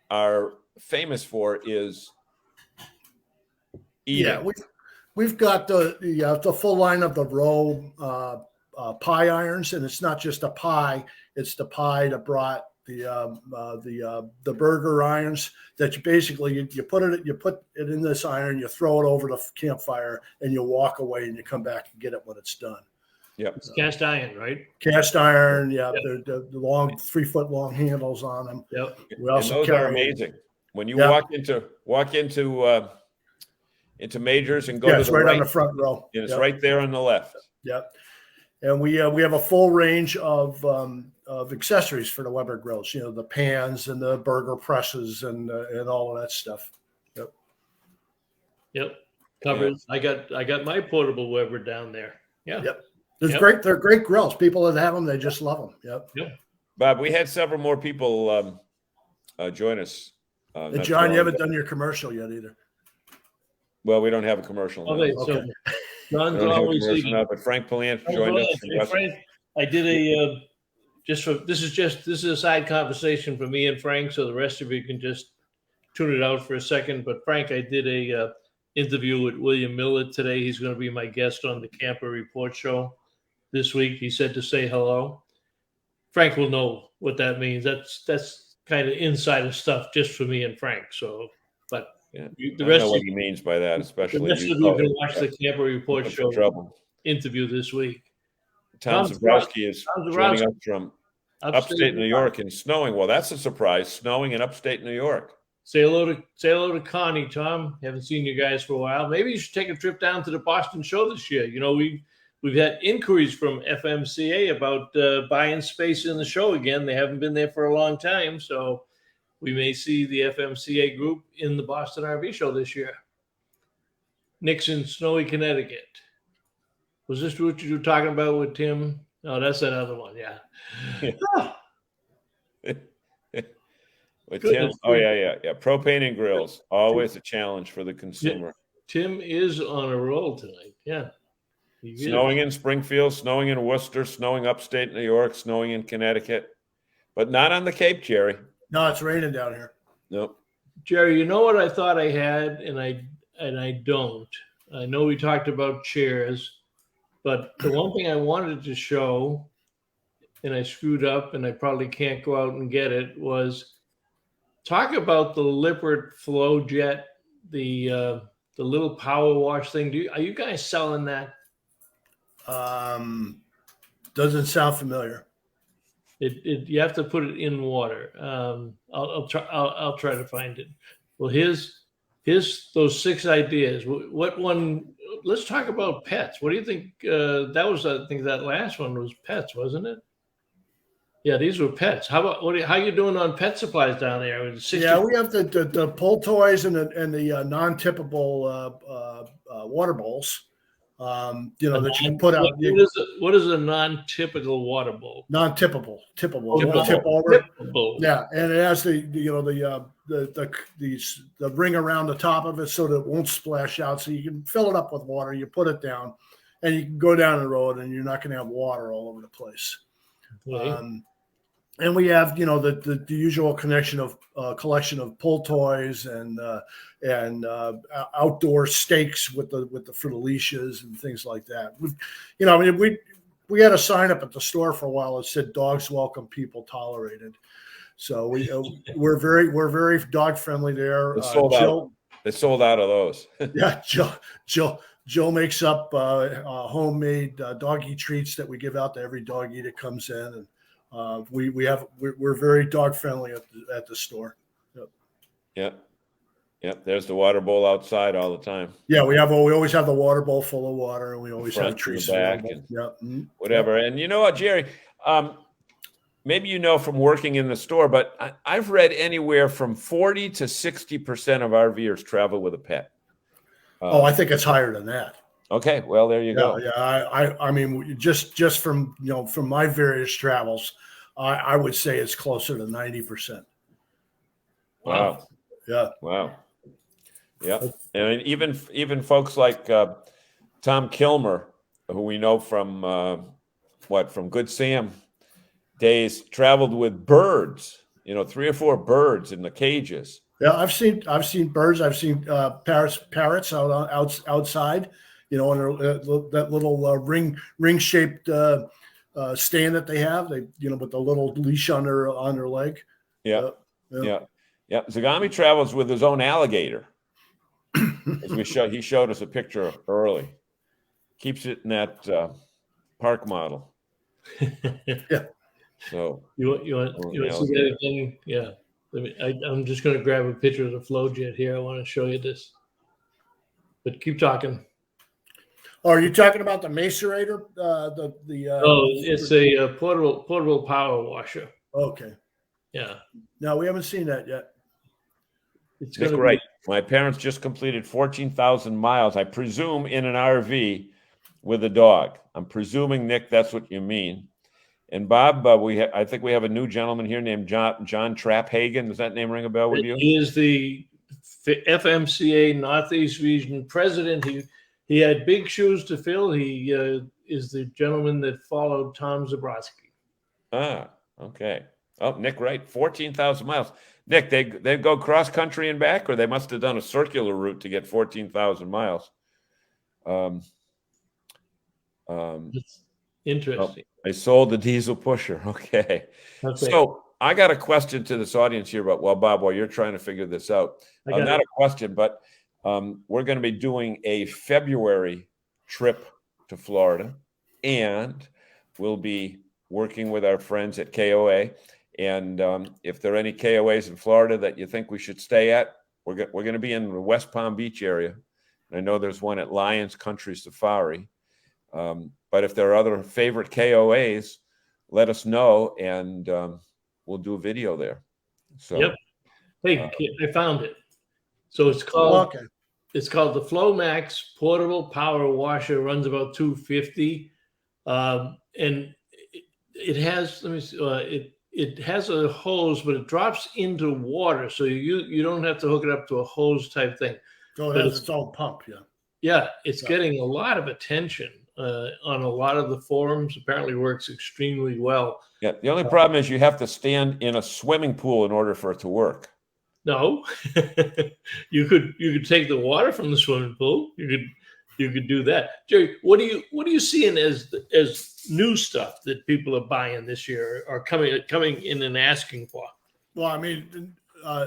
S3: are famous for is eating.
S4: Yeah, we've got the full line of the Row pie irons, and it's not just a pie; it's the pie that brought the burger irons. That you basically you put it in this iron, you throw it over the campfire, and you walk away, and you come back and get it when it's done.
S3: Yep.
S2: It's cast iron, right?
S4: Cast iron, yeah.
S2: Yep.
S4: The long 3-foot long handles on them.
S2: Yep.
S4: We also
S3: and those are amazing. When you walk into Majors and go to
S4: it's
S3: the
S4: right
S3: right
S4: on the front row.
S3: and it's right there on the left.
S4: Yep. And we have a full range of accessories for the Weber grills. The pans and the burger presses and all of that stuff. Yep.
S2: Yep. Covers. Yeah. I got my portable Weber down there. Yeah.
S4: Yep. They're great grills. People that have them, they just love them. Yep.
S2: Yep.
S3: Bob, we had several more people join us.
S4: John, you haven't done your commercial yet either.
S3: Well, we don't have a commercial now.
S2: Okay, so John's always leading.
S3: But Frank Plante joined us.
S2: Hey, Frank, I did a this is a side conversation for me and Frank, so the rest of you can just tune it out for a second. But Frank, I did a interview with William Miller today. He's going to be my guest on the Camper Report Show this week. He said to say hello. Frank will know what that means. That's kind of insider stuff just for me and Frank. So, but
S3: the rest know what he means by that, especially
S2: the rest of you can watch the Camper Report Show interview this week.
S3: Tom Zabrowski is joining us from upstate New York and snowing. Well, that's a surprise. Snowing in upstate New York.
S2: Say hello to Connie, Tom. Haven't seen you guys for a while. Maybe you should take a trip down to the Boston show this year. We've had inquiries from FMCA about buying space in the show again. They haven't been there for a long time, so we may see the FMCA group in the Boston RV show this year. Nick's in snowy Connecticut. Was this what you were talking about with Tim? No, that's that other one. Yeah.
S3: With Tim, yeah. Propane and grills, always a challenge for the consumer.
S2: Tim is on a roll tonight. Yeah.
S3: Snowing in Springfield, snowing in Worcester, snowing upstate New York, snowing in Connecticut, but not on the Cape, Jerry.
S4: No, it's raining down here.
S3: Nope.
S2: Jerry, you know what I thought I had, and I don't. I know we talked about chairs, but the one thing I wanted to show, and I screwed up, and I probably can't go out and get it, was talk about the Lippert Flow Jet, the little power wash thing. Are you guys selling that?
S4: Doesn't sound familiar.
S2: You have to put it in water. I'll try to find it. Well, here's those 6 ideas. What one? Let's talk about pets. What do you think? I think that last one was pets, wasn't it? Yeah, these were pets. How about how you doing on pet supplies down there?
S4: Yeah, we have the pull toys and the non-tippable water bowls. That you can put out.
S2: What is a non-typical water bowl?
S4: Non-tippable, tippable.
S2: Tippable.
S4: Yeah, and it has the ring around the top of it so that it won't splash out. So you can fill it up with water. You put it down, and you can go down the road, and you're not going to have water all over the place.
S2: Okay.
S4: And we have, the usual collection of pull toys and outdoor stakes for the leashes and things like that. We had a sign up at the store for a while that said "Dogs welcome, people tolerated." So we're very dog friendly there.
S3: They sold out of those.
S4: Yeah, Joe makes up homemade doggy treats that we give out to every doggy that comes in, and we're very dog friendly at the store.
S3: Yep. There's the water bowl outside all the time.
S4: Yeah, we always have the water bowl full of water, and we always have treats
S3: back
S4: and
S3: whatever. And you know what, Jerry? Maybe from working in the store, but I've read anywhere from 40 to 60% of RVers travel with a pet.
S4: I think it's higher than that.
S3: Okay, well there you go.
S4: Yeah, I mean, just from from my various travels, I would say it's closer to 90%.
S3: Wow.
S4: Yeah.
S3: Wow. Yeah, and even folks like Tom Kilmer, who we know from from Good Sam days, traveled with birds. 3 or 4 birds in the cages.
S4: Yeah, I've seen birds. I've seen parrots outside. On that little ring shaped stand that they have. They with the little leash on their leg.
S3: Yeah. Zagami travels with his own alligator. As he showed us a picture early. Keeps it in that park model.
S4: Yeah.
S2: So you want to see that again? Yeah. I'm just going to grab a picture of the flow jet here. I want to show you this. But keep talking.
S4: Oh, are you talking about the macerator?
S2: It's a portable power washer.
S4: Okay.
S2: Yeah.
S4: No, we haven't seen that yet.
S3: It's great. My parents just completed 14,000 miles, I presume, in an RV with a dog. I'm presuming, Nick, that's what you mean. And Bob, I think we have a new gentleman here named John Traphagen. Does that name ring a bell with you?
S2: He is the FMCA Northeast Region president. He had big shoes to fill. He is the gentleman that followed Tom Zabrowski.
S3: Ah, okay. Oh, Nick, right. 14,000 miles. Nick, they go cross country and back, or they must have done a circular route to get 14,000 miles.
S2: It's interesting.
S3: I sold the diesel pusher. Okay. So I got a question to this audience here, but Bob, while you're trying to figure this out, not a question, but we're going to be doing a February trip to Florida, and we'll be working with our friends at KOA. And if there are any KOAs in Florida that you think we should stay at, we're going to be in the West Palm Beach area. And I know there's one at Lions Country Safari. But if there are other favorite KOAs, let us know, and we'll do a video there. So,
S2: yep. Hey, I found it. So it's called the Flow Max Portable Power Washer. Runs about $250, and it has. Let me see. It has a hose, but it drops into water, so you don't have to hook it up to a hose type thing.
S4: So it has its own pump. Yeah.
S2: Yeah, it's getting a lot of attention on a lot of the forums. Apparently works extremely well.
S3: Yeah, the only problem is you have to stand in a swimming pool in order for it to work.
S2: No, you could take the water from the swimming pool. You could do that. Jerry, what are you seeing as new stuff that people are buying this year or coming in and asking for?
S4: Well, I mean,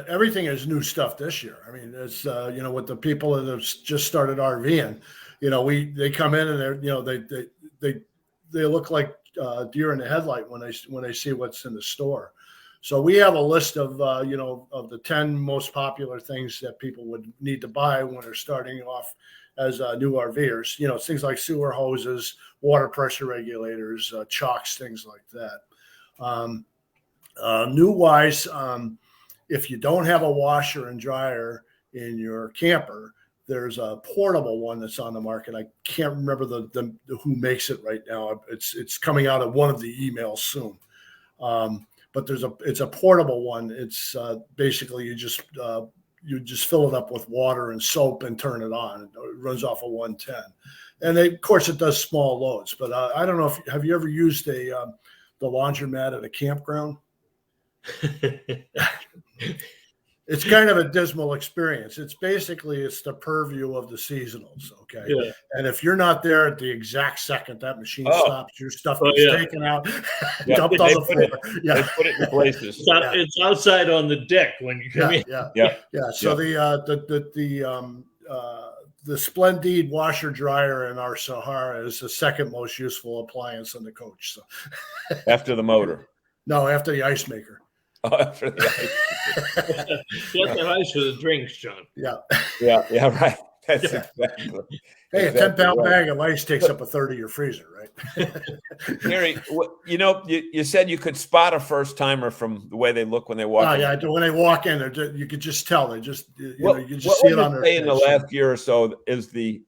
S4: everything is new stuff this year. I mean, it's with the people that have just started RVing, they come in and they look like deer in the headlight when they see what's in the store. So we have a list of of the 10 most popular things that people would need to buy when they're starting off as new RVers. Things like sewer hoses, water pressure regulators, chocks, things like that. New wise, if you don't have a washer and dryer in your camper, there's a portable one that's on the market. I can't remember the who makes it right now. It's coming out of one of the emails soon. But it's a portable one. It's basically you just fill it up with water and soap and turn it on. It runs off a 110, and of course it does small loads. But I don't know have you ever used the laundromat at a campground? It's kind of a dismal experience. It's the purview of the seasonals, okay?
S2: Yeah.
S4: And if you're not there at the exact second that machine stops, your stuff gets taken out, dumped on the floor.
S3: They put it in places.
S2: It's outside on the deck when you come in.
S4: Yeah. So the Splendid washer dryer in our Sahara is the second most useful appliance in the coach. So
S3: after the motor.
S4: No, after the ice maker.
S3: Oh, after the ice.
S2: You have to have ice for the drinks, John.
S4: Yeah,
S3: right. That's exactly.
S4: Hey, a 10-pound bag of ice takes up a third of your freezer, right?
S3: Gary, you said you could spot a first timer from the way they look when they walk in.
S4: Yeah, when they walk in, you could just tell. They just you can just
S3: what
S4: see it on their face.
S3: In the last year or so is the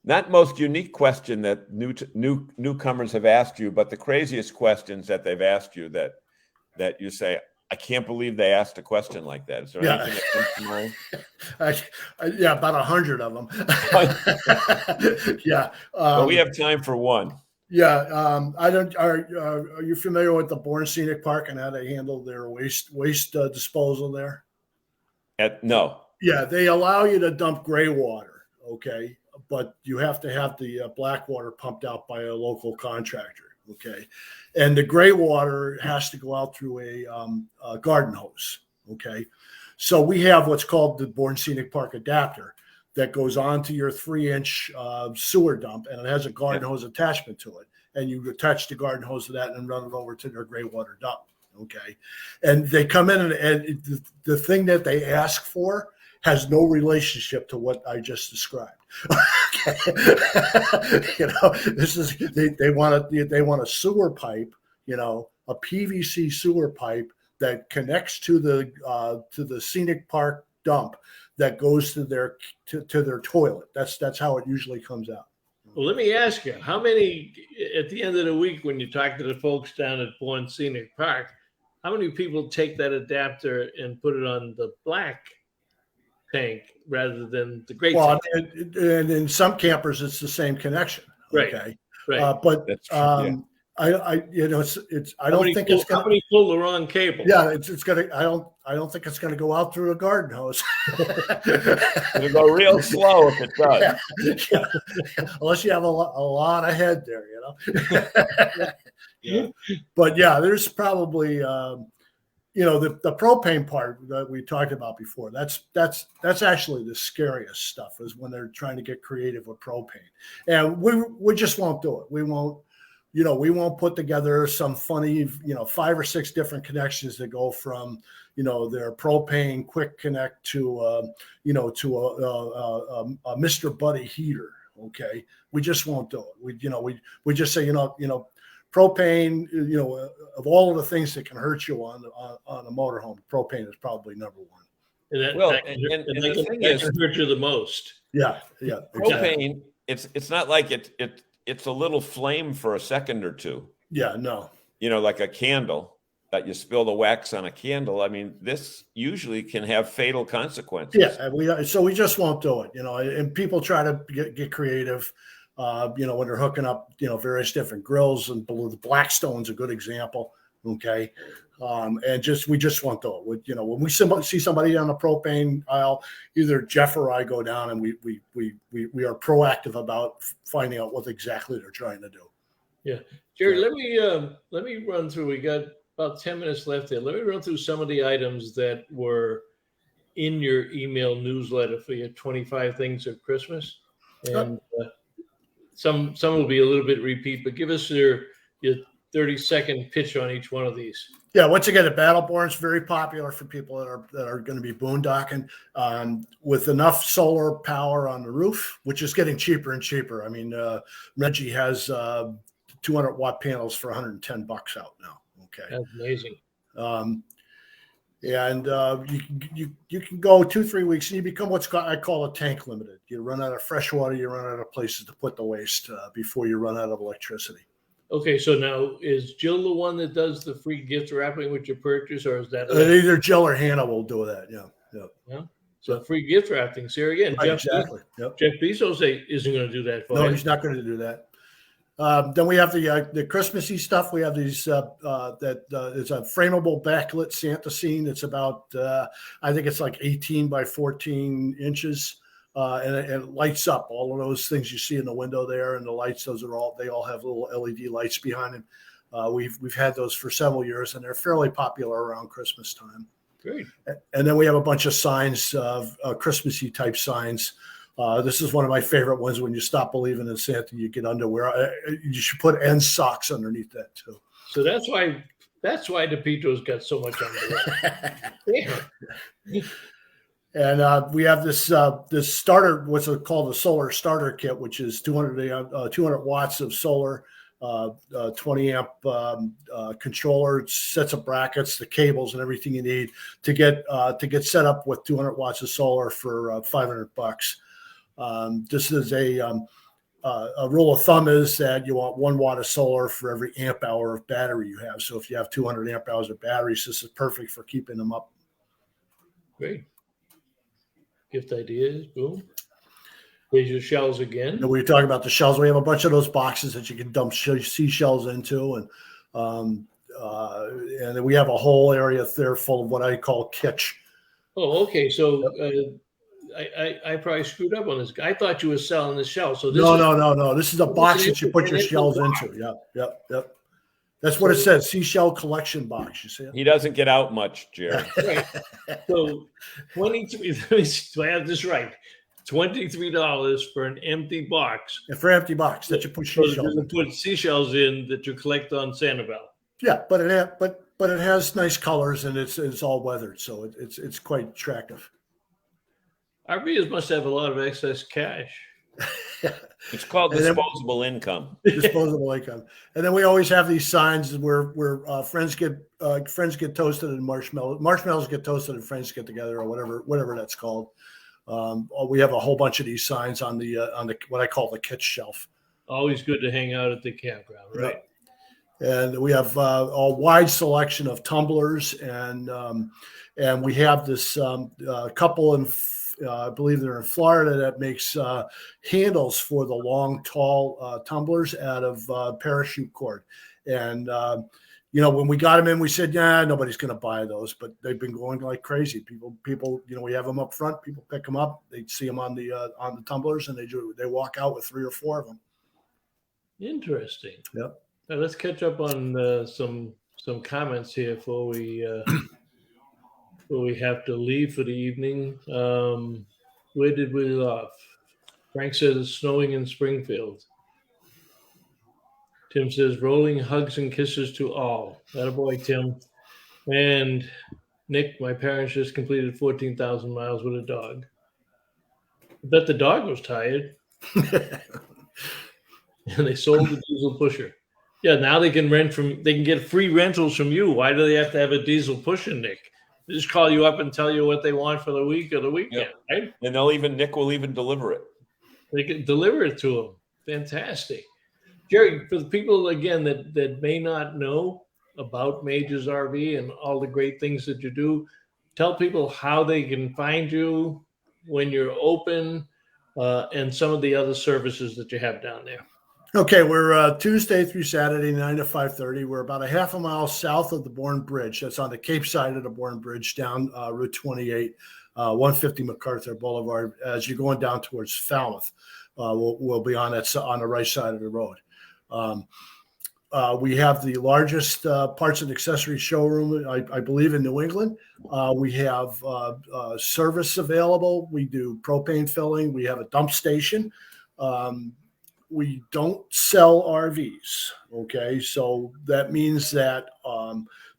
S3: not most unique question that newcomers have asked you, but the craziest questions that they've asked you that you say, I can't believe they asked a question like that. Is there anything that comes to mind?
S4: About 100 of them.
S3: Well, we have time for one.
S4: I don't. Are you familiar with the Bourne Scenic Park and how they handle their waste disposal there?
S3: No.
S4: Yeah, they allow you to dump gray water. Okay, but you have to have the black water pumped out by a local contractor. Okay, and the gray water has to go out through a garden hose. Okay, so we have what's called the Bourne Scenic Park adapter that goes onto your 3-inch sewer dump, and it has a garden hose attachment to it. And you attach the garden hose to that and run it over to their gray water dump. Okay, and they come in and the thing that they ask for has no relationship to what I just described. This is they want a sewer pipe, a PVC sewer pipe that connects to the scenic park dump that goes to their toilet. That's how it usually comes out.
S2: Well, let me ask you, how many at the end of the week when you talk to the folks down at Bourne Scenic Park, how many people take that adapter and put it on the black tank rather than the gray tank?
S4: And in some campers, it's the same connection.
S2: Right.
S4: Okay.
S2: Right.
S4: But
S3: That's true, yeah.
S4: I don't think it's
S2: how many pull the wrong cable?
S4: Yeah, it's gonna. I don't think it's gonna go out through a garden hose.
S3: It'll go real slow if it does.
S4: Yeah. Unless you have a lot of head there, But there's probably the propane part that we talked about before. That's actually the scariest stuff, is when they're trying to get creative with propane, and we just won't do it. We won't put together some funny, 5 or 6 different connections that go from, their propane quick connect to, a Mr. Buddy heater. Okay. We just won't do it. We just say, propane, of all of the things that can hurt you on a motorhome, propane is probably number one.
S2: And that can hurt you the most.
S4: Yeah.
S3: Propane, it's not like it's a little flame for a second or two.
S4: Yeah, no.
S3: Like a candle that you spill the wax on a candle. I mean, this usually can have fatal consequences.
S4: Yeah, we just won't do it. And people try to get creative. When they're hooking up, various different grills, and the Blackstone's a good example. Okay. We just won't do it. When we see somebody on the propane aisle, either Jeff or I go down and we are proactive about finding out what exactly they're trying to do.
S2: Yeah. Jerry, let me run through. We got about 10 minutes left here. Let me run through some of the items that were in your email newsletter for your 25 things of Christmas. And some will be a little bit repeat, but give us your 30-second pitch on each one of these.
S4: Yeah, once again, the Battleborn is very popular for people that are going to be boondocking with enough solar power on the roof, which is getting cheaper and cheaper. I mean, Reggie has 200-watt panels for $110 out now. Okay,
S2: that's amazing.
S4: You can go 2-3 weeks and you become I call it tank limited. You run out of fresh water, you run out of places to put the waste before you run out of electricity.
S2: Okay, so now is Jill the one that does the free gift wrapping with your purchase, or is that
S4: either Jill or Hannah will do that? Yeah.
S2: So free gift wrapping. So here again,
S4: exactly.
S2: Jeff Bezos isn't going to do that for you.
S4: No, he's not going to do that. Then we have the Christmassy stuff. We have these it's a frameable backlit Santa scene. It's about I think it's like 18 by 14 inches, and it lights up all of those things you see in the window there, and the lights. They all have little LED lights behind them. We've had those for several years, and they're fairly popular around Christmas time.
S2: Great.
S4: And then we have a bunch of signs, Christmassy type signs. This is one of my favorite ones. When you stop believing in Santa, you get underwear. You should put and socks underneath that too.
S2: So that's why DePietro's got so much underwear. Yeah.
S4: And we have this starter, what's called the solar starter kit, which is 200 watts of solar, 20 amp controller, sets of brackets, the cables, and everything you need to get set up with 200 watts of solar for $500. This is a rule of thumb is that you want 1 watt of solar for every amp hour of battery you have. So if you have 200 amp hours of batteries, this is perfect for keeping them up.
S2: Great. Gift ideas, boom. Here's your shells again.
S4: And we were talking about the shells. We have a bunch of those boxes that you can dump seashells into, and then we have a whole area there full of what I call kitsch.
S2: Oh, okay. So I probably screwed up on this. I thought you were selling the shell. So
S4: no. This is a box that you put your shells into. Yep. That's what it says. Seashell collection box. You see it?
S3: He doesn't get out much, Jerry.
S2: Right. So 23. Do I have this right? $23 for an empty box.
S4: And for empty box that you put seashells in.
S2: Put seashells in that you collect on Sanibel.
S4: Yeah, but it has nice colors and it's all weathered, so it's quite attractive.
S2: RVers must have a lot of excess cash.
S3: It's called disposable income.
S4: Disposable income. And then we always have these signs where friends get toasted and marshmallows get toasted and friends get together, or whatever that's called. We have a whole bunch of these signs on the what I call the kitsch shelf.
S2: Always good to hang out at the campground, right?
S4: Yeah. And we have a wide selection of tumblers, and we have this couple I believe they're in Florida that makes handles for the long, tall tumblers out of parachute cord. And when we got them in, we said, nobody's going to buy those, but they've been going like crazy. People, we have them up front. People pick them up. They see them on the tumblers, and they walk out with 3 or 4 of them.
S2: Interesting.
S4: Yep.
S2: Now let's catch up on some comments here before we have to leave for the evening. Where did we leave off? Frank says it's snowing in Springfield. Tim says, rolling hugs and kisses to all. Attaboy, Tim. And Nick, my parents just completed 14,000 miles with a dog. I bet the dog was tired. And they sold the diesel pusher. Yeah, now they can get free rentals from you. Why do they have to have a diesel pusher, Nick? They just call you up and tell you what they want for the week or the weekend, right?
S3: And Nick will even deliver it.
S2: They can deliver it to them. Fantastic. Jerry, for the people, again, that may not know about Majors RV and all the great things that you do, tell people how they can find you when you're open and some of the other services that you have down there.
S4: Okay, we're Tuesday through Saturday, 9 to 5:30. We're about a half a mile south of the Bourne Bridge. That's on the Cape side of the Bourne Bridge, down Route 28, 150 MacArthur Boulevard. As you're going down towards Falmouth, we'll be on the right side of the road. We have the largest parts and accessories showroom, I believe, in New England. We have service available. We do propane filling. We have a dump station. We don't sell RVs, okay? So that means that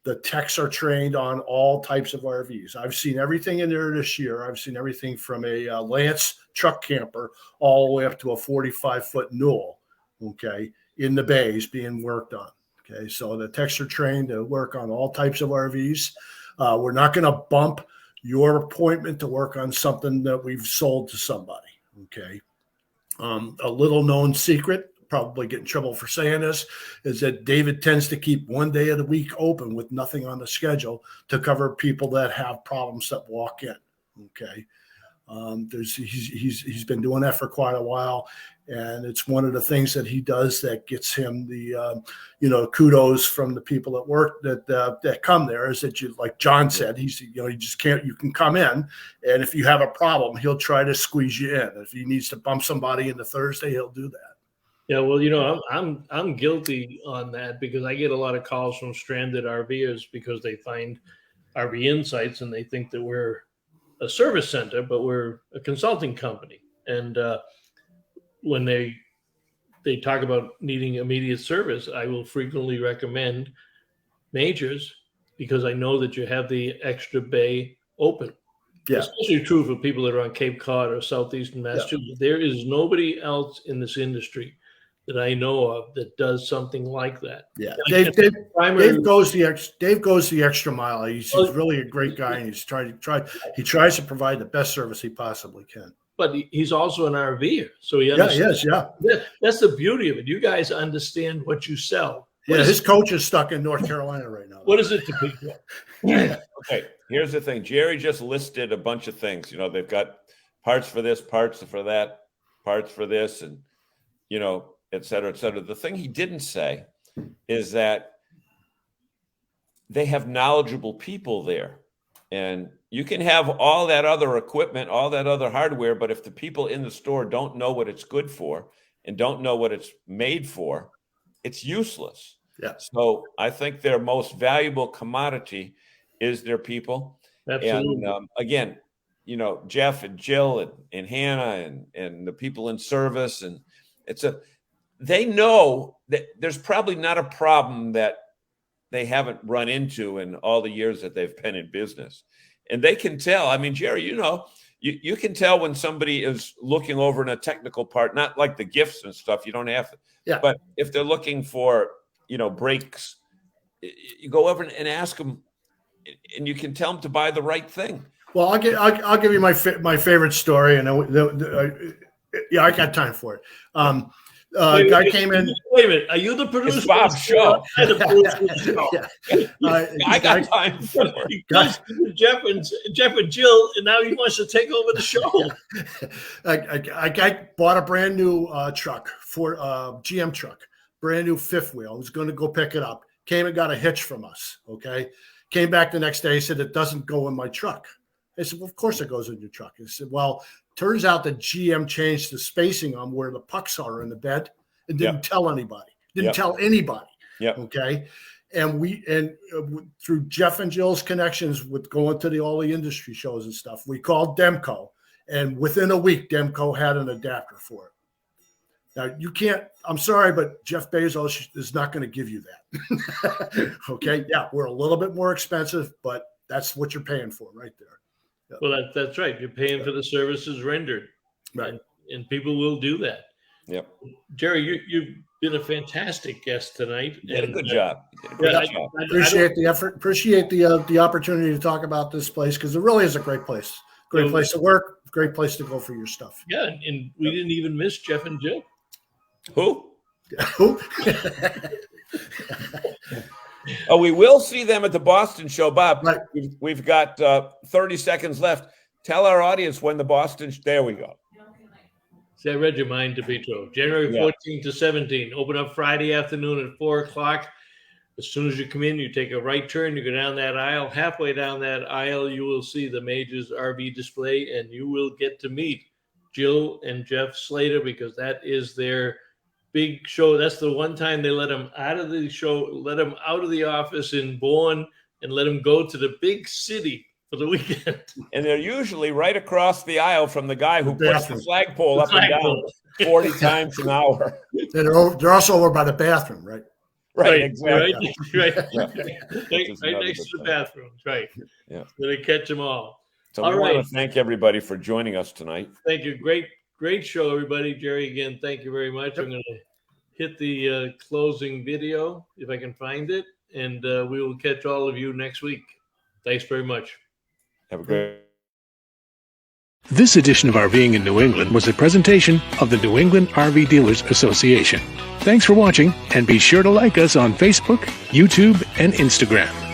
S4: the techs are trained on all types of RVs. I've seen everything in there this year. I've seen everything from a Lance truck camper all the way up to a 45-foot Newell, okay, in the bays being worked on, okay? So the techs are trained to work on all types of RVs. We're not going to bump your appointment to work on something that we've sold to somebody, okay? A little known secret, probably get in trouble for saying this, is that David tends to keep one day of the week open with nothing on the schedule to cover people that have problems that walk in. Okay. He's been doing that for quite a while, and it's one of the things that he does that gets him the kudos from the people at work that come there. Is that, you, like John said, you can come in, and if you have a problem, he'll try to squeeze you in. If he needs to bump somebody into Thursday, he'll do that.
S2: Yeah, well, I'm guilty on that, because I get a lot of calls from stranded RVers because they find RV Insights and they think that we're a service center, but we're a consulting company. And when they talk about needing immediate service, I will frequently recommend Majors, because I know that you have the extra bay open. Yeah. Especially true for people that are on Cape Cod or southeastern Massachusetts. Yeah. There is nobody else in this industry that I know of that does something like that.
S4: Yeah, Dave goes the extra mile. He's really a great guy, and he tries to provide the best service he possibly can.
S2: But he's also an RVer, so he understands. That's the beauty of it. You guys understand what you sell.
S4: His coach is stuck in North Carolina right now.
S2: What is it to people?
S3: Okay, here's the thing. Jerry just listed a bunch of things. They've got parts for this, parts for that, parts for this, and et cetera, et cetera. The thing he didn't say is that they have knowledgeable people there. And you can have all that other equipment, all that other hardware, but if the people in the store don't know what it's good for and don't know what it's made for, it's useless.
S4: Yeah.
S3: So I think their most valuable commodity is their people.
S2: Absolutely.
S3: And again, Jeff and Jill and Hannah and the people in service, and they know that there's probably not a problem that they haven't run into in all the years that they've been in business. And they can tell. I mean, Jerry, you can tell when somebody is looking over in a technical part, not like the gifts and stuff. You don't have to.
S4: Yeah.
S3: But if they're looking for, brakes, you go over and ask them, and you can tell them to buy the right thing.
S4: Well, I'll give you my favorite story, and I got time for it. Guy came in.
S2: Wait a minute. Are you the producer?
S3: It's Bob's show. I got time for it.
S2: Jeff and Jill, and now he wants to take over the show.
S4: I bought a brand new truck, for GM truck, brand new fifth wheel. I was going to go pick it up. Came and got a hitch from us. Okay. Came back the next day. He said, it doesn't go in my truck. I said, well, of course it goes in your truck. He said, well, turns out that GM changed the spacing on where the pucks are in the bed and didn't tell anybody. Didn't tell anybody.
S3: Yeah.
S4: Okay. And through Jeff and Jill's connections with going to all the industry shows and stuff, we called Demco, and within a week, Demco had an adapter for it. Now, you can't, I'm sorry, but Jeff Bezos is not going to give you that. Okay. Yeah. We're a little bit more expensive, but that's what you're paying for right there. Yep.
S2: Well, that's right. You're paying for the services rendered.
S4: Right.
S2: And people will do that.
S3: Yep.
S2: Jerry, you've been a fantastic guest tonight.
S3: You did a good job.
S4: I appreciate the effort. Appreciate the opportunity to talk about this place, because it really is a great place. Great place to work. Great place to go for your stuff.
S2: Yeah, and we didn't even miss Jeff and Jill.
S3: Who? Oh, we will see them at the Boston show, Bob.
S4: Right.
S3: We've got 30 seconds left. Tell our audience when the Boston. There we go.
S2: See, I read your mind, DePietro. January 14th to 17th. Open up Friday afternoon at 4:00. As soon as you come in, you take a right turn. You go down that aisle. Halfway down that aisle, you will see the Majors RV display, and you will get to meet Jill and Jeff Slater, because that is their big show. That's the one time they let them out of the show, let them out of the office in Bourne, and let them go to the big city for the weekend. And
S3: they're usually right across the aisle from the guy who puts the flagpole up and down 40 times an hour.
S4: They're also over by the bathroom, right?
S3: Right, exactly.
S2: Right next to the bathrooms, right.
S3: Yeah.
S2: So they catch them all.
S3: So we want to thank everybody for joining us tonight.
S2: Thank you. Great show, everybody. Jerry, again, thank you very much. I'm going to hit the closing video, if I can find it, and we will catch all of you next week. Thanks very much.
S3: Have a great.
S1: This edition of RVing in New England was a presentation of the New England RV Dealers Association. Thanks for watching, and be sure to like us on Facebook, YouTube, and Instagram.